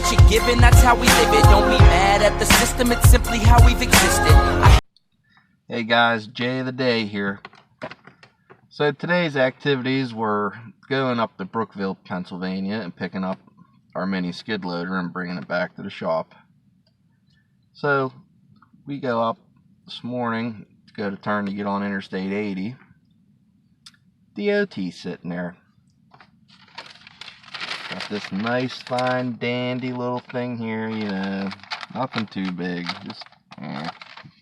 what you're given, that's how we live it. Don't be mad at the system, it's simply how we've existed. Hey guys, Jay of the Day here. So today's activities were going up to Brookville, Pennsylvania and picking up our mini skid loader and bringing it back to the shop. So we go up this morning to go to turn to get on Interstate 80. D.O.T. sitting there. Got this nice, fine, dandy little thing here, you know, nothing too big, just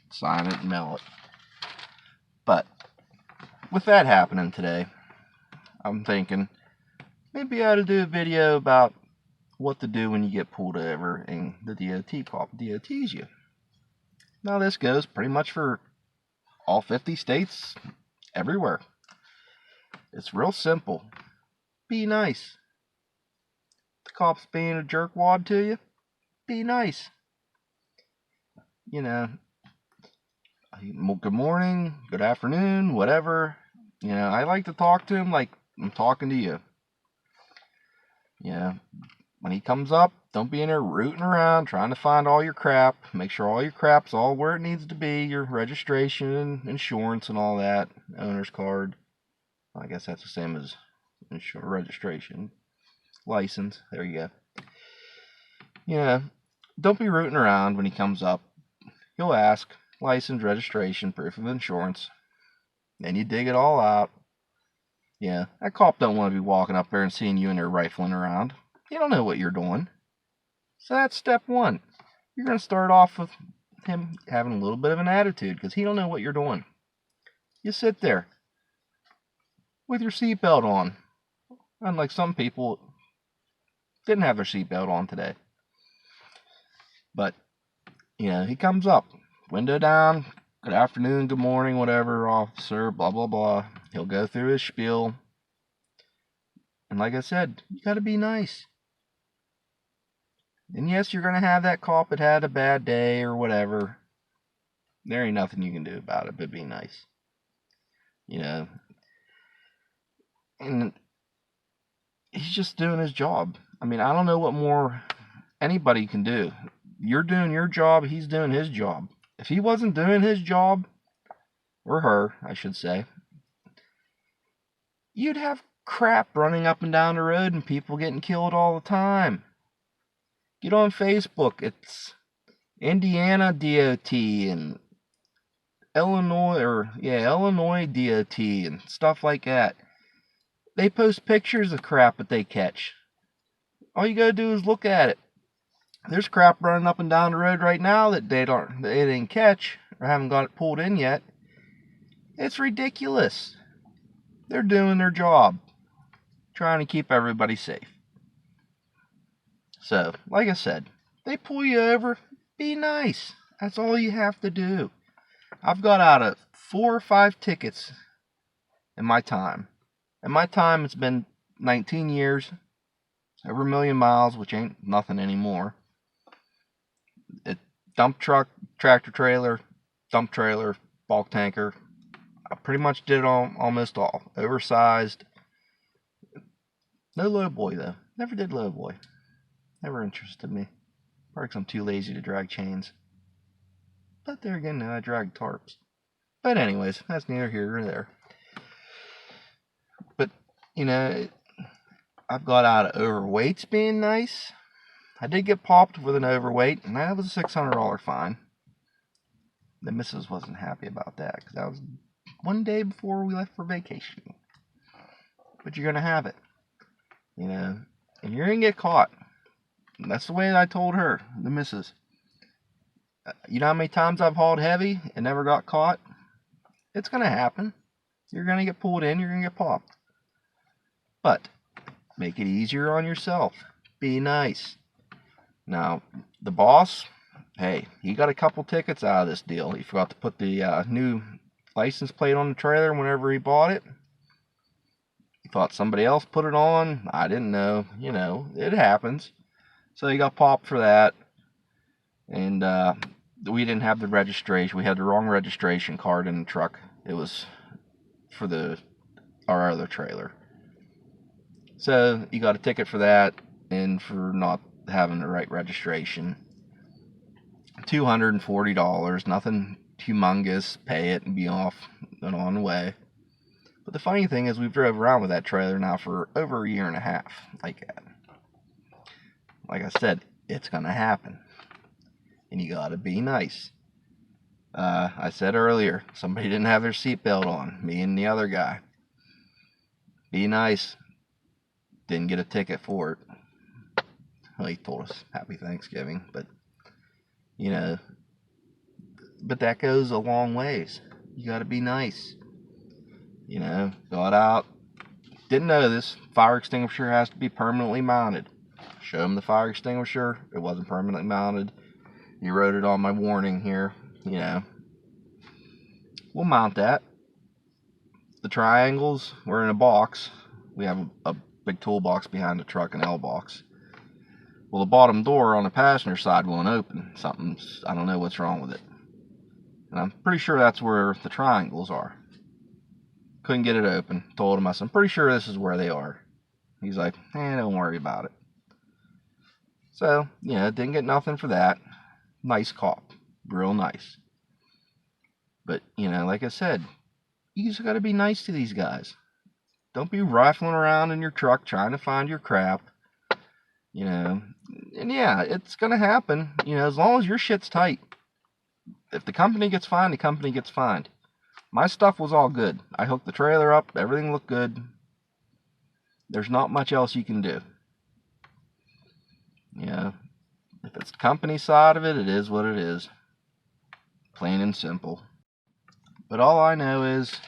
sign it and mail it. But with that happening today, I'm thinking maybe I ought to do a video about what to do when you get pulled over and the D.O.T. DOTs you. Now this goes pretty much for all 50 states, everywhere. It's real simple. Be nice. The cop's being a jerkwad to you, be nice. You know, good morning, good afternoon, whatever. You know, I like to talk to him like I'm talking to you. You know, when he comes up, don't be in there rooting around trying to find all your crap. Make sure all your crap's all where it needs to be. Your registration, insurance, and all that. Owner's card. I guess that's the same as registration. License. There you go. You know, don't be rooting around when he comes up. He'll ask license, registration, proof of insurance. Then you dig it all out. Yeah, that cop don't want to be walking up there and seeing you in there rifling around. You don't know what you're doing. So that's step one. You're going to start off with him having a little bit of an attitude because he don't know what you're doing. You sit there with your seatbelt on. Unlike some people didn't have their seatbelt on today. But, you know, he comes up, window down, good afternoon, good morning, whatever, officer, blah, blah, blah. He'll go through his spiel. And like I said, you got to be nice. And yes, you're going to have that cop that had a bad day or whatever. There ain't nothing you can do about it but be nice. You know. And he's just doing his job. I mean, I don't know what more anybody can do. You're doing your job, he's doing his job. If he wasn't doing his job, or her, I should say, you'd have crap running up and down the road and people getting killed all the time. Get on Facebook. It's Indiana D.O.T. and Illinois D.O.T. and stuff like that. They post pictures of crap that they catch. All you gotta do is look at it. There's crap running up and down the road right now that they didn't catch or haven't got it pulled in yet. It's ridiculous. They're doing their job, trying to keep everybody safe. So, like I said, they pull you over, be nice. That's all you have to do. I've got out of 4 or 5 tickets in my time. In my time, it's been 19 years, over 1 million miles, which ain't nothing anymore. Dump truck, tractor trailer, dump trailer, bulk tanker. I pretty much did it almost all. Oversized. No low boy though. Never did low boy. Never interested me. Probably because I'm too lazy to drag chains. But there again, now I drag tarps. But anyways, that's neither here nor there. But, you know, I've got out of overweights being nice. I did get popped with an overweight, and that was a $600 fine. The missus wasn't happy about that, because that was one day before we left for vacation. But you're going to have it, you know, and you're going to get caught. And that's the way I told her, the missus. You know how many times I've hauled heavy and never got caught? It's going to happen. You're going to get pulled in, you're going to get popped. But make it easier on yourself. Be nice. Now, the boss, hey, he got a couple tickets out of this deal. He forgot to put the new license plate on the trailer whenever he bought it. He thought somebody else put it on. I didn't know. You know, it happens. So he got popped for that. And we didn't have the registration. We had the wrong registration card in the truck. It was for our other trailer. So he got a ticket for that and for not having the right registration. $240, nothing humongous. Pay it and be off and on the way. But the funny thing is, we've drove around with that trailer now for over a year and a half. Like I said, it's gonna happen, and you gotta be nice. I said earlier, somebody didn't have their seatbelt on, me and the other guy. Be nice. Didn't get a ticket for it. Well, he told us Happy Thanksgiving, but but that goes a long ways. You gotta be nice. Got out. Didn't know this. Fire extinguisher has to be permanently mounted. Show him the fire extinguisher. It wasn't permanently mounted. He wrote it on my warning here. We'll mount that. The triangles were in a box. We have a big toolbox behind the truck, an L box. Well, the bottom door on the passenger side won't open. I don't know what's wrong with it. And I'm pretty sure that's where the triangles are. Couldn't get it open. Told him, I said, I'm pretty sure this is where they are. He's like, don't worry about it. So, didn't get nothing for that. Nice cop. Real nice. But, like I said, you just gotta be nice to these guys. Don't be rifling around in your truck trying to find your crap. And yeah, it's gonna happen. As long as your shit's tight. If the company gets fined, the company gets fined. My stuff was all good. I hooked the trailer up. Everything looked good. There's not much else you can do. If it's the company side of it, it is what it is. Plain and simple. But all I know is,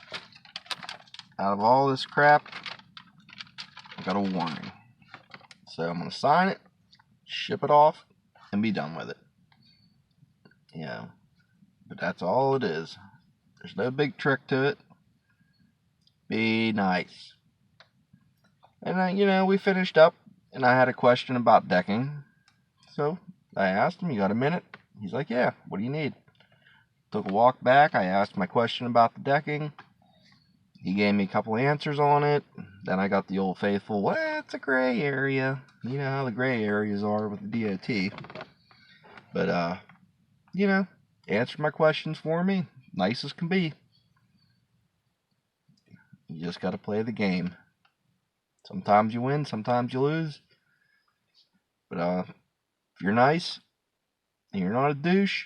out of all this crap, I got a warning. So I'm going to sign it, ship it off, and be done with it. But that's all it is. There's no big trick to it. Be nice. And then, we finished up, and I had a question about decking. So I asked him, you got a minute? He's like, yeah, what do you need? Took a walk back. I asked my question about the decking. He gave me a couple answers on it. Then I got the old faithful, well, it's a gray area. You know how the gray areas are with the D.O.T. But, answered my questions for me. Nice as can be. You just got to play the game. Sometimes you win, sometimes you lose. But, if you're nice, and you're not a douche,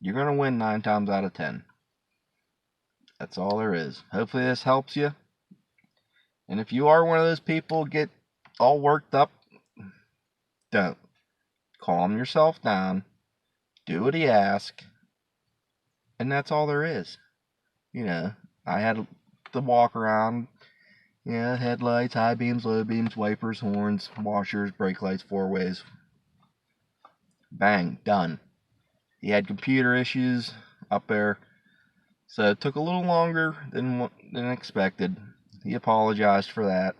you're going to win 9 times out of 10. That's all there is. Hopefully this helps you. And if you are one of those people get all worked up, don't. Calm yourself down. Do what he asks. And that's all there is. I had to walk around. Headlights, high beams, low beams, wipers, horns, washers, brake lights, 4-ways. Bang, done. He had computer issues up there, so it took a little longer than expected. He apologized for that.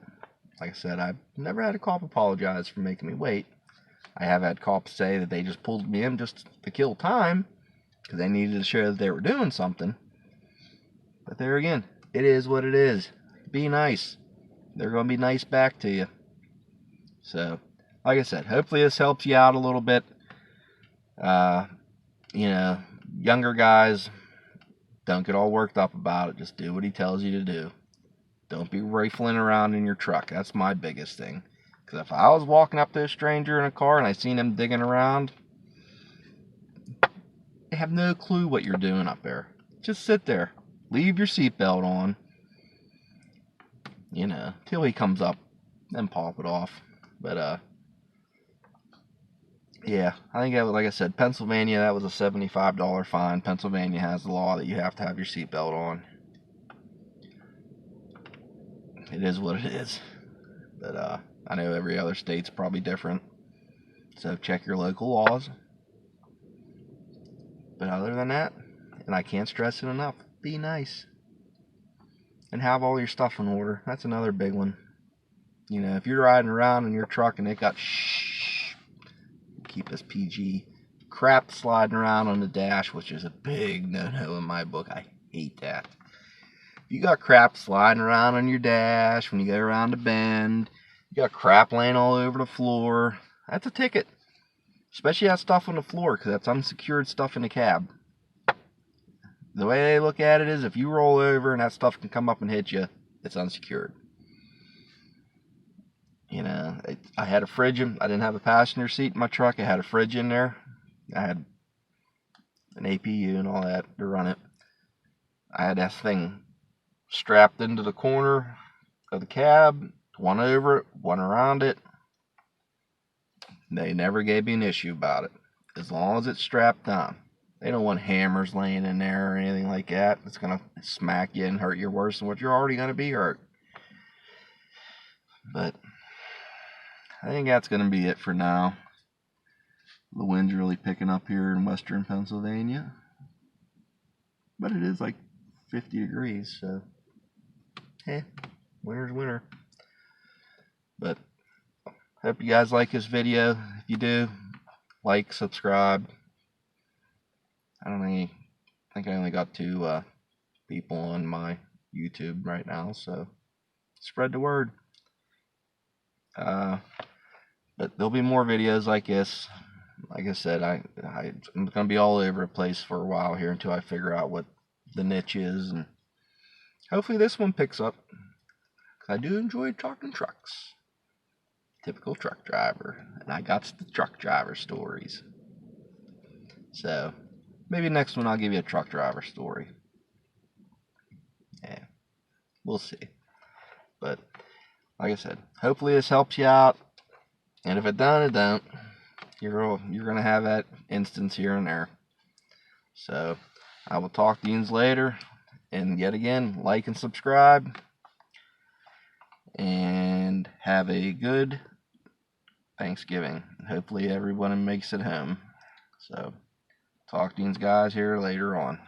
Like I said, I've never had a cop apologize for making me wait. I have had cops say that they just pulled me in just to kill time because they needed to show that they were doing something. But there again, it is what it is. Be nice. They're going to be nice back to you. So, like I said, hopefully this helps you out a little bit. Younger guys, don't get all worked up about it. Just do what he tells you to do. Don't be rifling around in your truck. That's my biggest thing. Because if I was walking up to a stranger in a car and I seen him digging around, they have no clue what you're doing up there. Just sit there. Leave your seatbelt on. Till he comes up. Then pop it off. But, yeah, I think, like I said, Pennsylvania, that was a $75 fine. Pennsylvania has the law that you have to have your seatbelt on. It is what it is. But, I know every other state's probably different. So check your local laws. But other than that, and I can't stress it enough, be nice. And have all your stuff in order. That's another big one. If you're riding around in your truck and it got keep this PG, crap sliding around on the dash, which is a big no-no in my book. I hate that. If you got crap sliding around on your dash when you go around a bend, you got crap laying all over the floor, that's a ticket. Especially that stuff on the floor, because that's unsecured stuff in the cab. The way they look at it is, if you roll over and that stuff can come up and hit you, it's unsecured. You know, I had a fridge. I didn't have a passenger seat in my truck. I had a fridge in there. I had an APU and all that to run it. I had that thing strapped into the corner of the cab, one over it, one around it. They never gave me an issue about it, as long as it's strapped on. They don't want hammers laying in there or anything like that. It's going to smack you and hurt you worse than what you're already going to be hurt. But I think that's going to be it for now. The wind's really picking up here in western Pennsylvania. But it is like 50 degrees, so winter's winter. But hope you guys like this video. If you do, like, subscribe. I think I only got 2 people on my YouTube right now, so spread the word. But there'll be more videos like this. Like I said, I'm gonna be all over the place for a while here until I figure out what the niche is, and hopefully this one picks up. 'Cause I do enjoy talking trucks. Typical truck driver, and I got the truck driver stories. So maybe next one I'll give you a truck driver story. Yeah, we'll see. But like I said, hopefully this helps you out. And if it don't, it don't. You're gonna have that instance here and there. So I will talk to you later. And yet again, like and subscribe. And have a good Thanksgiving. Hopefully everyone makes it home. So talk to you guys here later on.